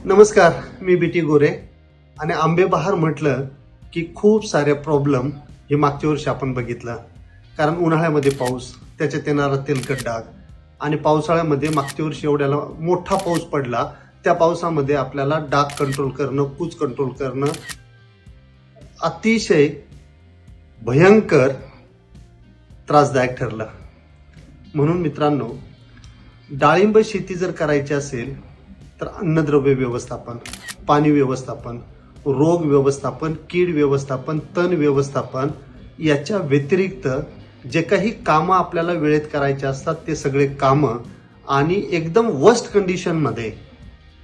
नमस्कार, मी बीटी गोरे आणि आंबे बहार म्हटलं की खूप सारे प्रॉब्लेम हे मागच्या वर्षी आपण बघितलं. कारण उन्हाळ्यामध्ये पाऊस, त्याच्यात येणारा तेलकट डाग आणि पावसाळ्यामध्ये मागच्या वर्षी एवढ्याला मोठा पाऊस पडला. त्या पावसामध्ये आपल्याला डाग कंट्रोल करणं, कूच कंट्रोल करणं अतिशय भयंकर त्रासदायक ठरलं. म्हणून मित्रांनो, डाळिंब शेती जर करायची असेल तर अन्नद्रव्य व्यवस्थापन, पाणी व्यवस्थापन, रोग व्यवस्थापन, कीड व्यवस्थापन, तण व्यवस्थापन याच्या व्यतिरिक्त जे काही कामं आपल्याला वेळेत करायचे असतात ते सगळे कामं आणि एकदम वर्स्ट कंडिशनमध्ये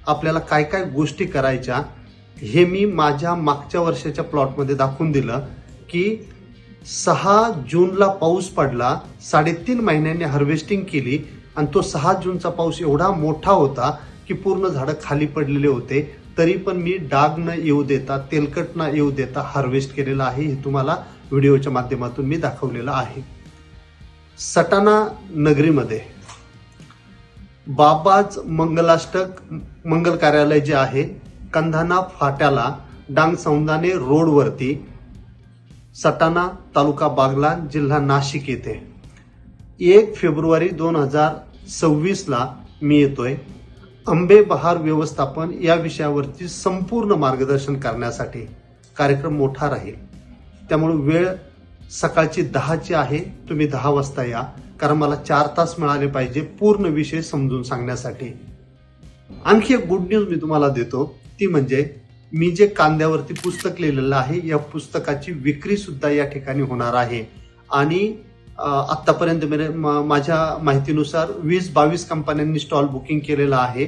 आपल्याला काय काय गोष्टी करायच्या हे मी माझ्या मागच्या वर्षाच्या प्लॉटमध्ये दाखवून दिलं. की 6 जूनला पाऊस पडला, 3.5 महिन्यांनी हार्वेस्टिंग केली आणि तो 6 जूनचा पाऊस एवढा मोठा होता की पूर्ण झाडं खाली पडलेले होते. तरी पण मी डाग न येऊ देता, तेलकट न येऊ देता हार्वेस्ट केलेलं आहे. हे तुम्हाला व्हिडिओच्या माध्यमातून मी दाखवलेलं आहे. सटाणा नगरीमध्ये बाबाज मंगलाष्टक मंगल कार्यालय जे आहे, कंधाना फाट्याला डांगसौंदाने रोडवरती, सटाणा, तालुका बागलाण, जिल्हा नाशिक येथे 1 फेब्रुवारी 2026ला मी येतोय. आंबे बहार व्यवस्थापन या विषयावरती संपूर्ण मार्गदर्शन करण्यासाठी. कार्यक्रम मोठा राहील, त्यामुळे वेळ सकाळची 10ची आहे. तुम्ही 10 वाजता या, कारण मला 4 तास मिळाले पाहिजे पूर्ण विषय समजून सांगण्यासाठी. आणखी एक गुड न्यूज मी तुम्हाला देतो, ती म्हणजे मी जे कांद्यावरती पुस्तक लिहिलेलं आहे, या पुस्तकाची विक्री सुद्धा या ठिकाणी होणार आहे. आणि आतापर्यंत माझ्या माहितीनुसार 20-22 कंपन्यांनी स्टॉल बुकिंग केलेला आहे.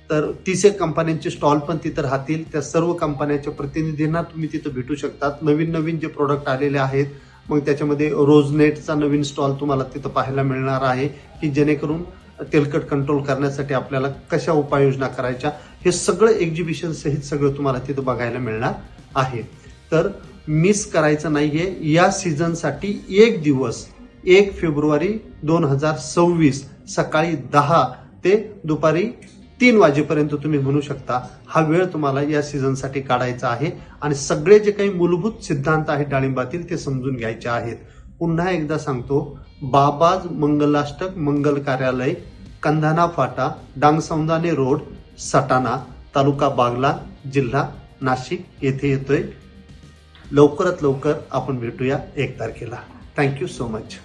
तर 30 कंपन्यांचे स्टॉल पण तिथं राहतील. त्या सर्व कंपन्यांच्या प्रतिनिधींना तुम्ही तिथं भेटू शकतात. नवीन जे प्रोडक्ट आलेले आहेत, मग त्याच्यामध्ये रोजनेटचा नवीन स्टॉल तुम्हाला तिथं पाहायला मिळणार आहे, की जेणेकरून तेलकट कंट्रोल करण्यासाठी आपल्याला कशा उपाययोजना करायच्या हे सगळं एक्झिबिशन सहित सगळं तुम्हाला तिथं बघायला मिळणार आहे. तर मिस करायचं नाहीये. या सीझनसाठी एक दिवस 1 फेब्रुवारी 2026 सकाळी 10 ते दुपारी 3 वाजेपर्यंत तुम्ही म्हणू शकता, हा वेळ तुम्हाला या सीझनसाठी काढायचा आहे. आणि सगळे जे काही मूलभूत सिद्धांत आहेत डाळिंबातील ते समजून घ्यायचे आहेत. पुन्हा एकदा सांगतो, बाबाज मंगलाष्टक मंगल कार्यालय, कंधाना फाटा, डांगसौंदाने रोड, सटाणा, तालुका बागलाण, जिल्हा नाशिक येथे येतोय. लवकरात लवकर आपण भेटूया 1 तारखेला. Thank you so much.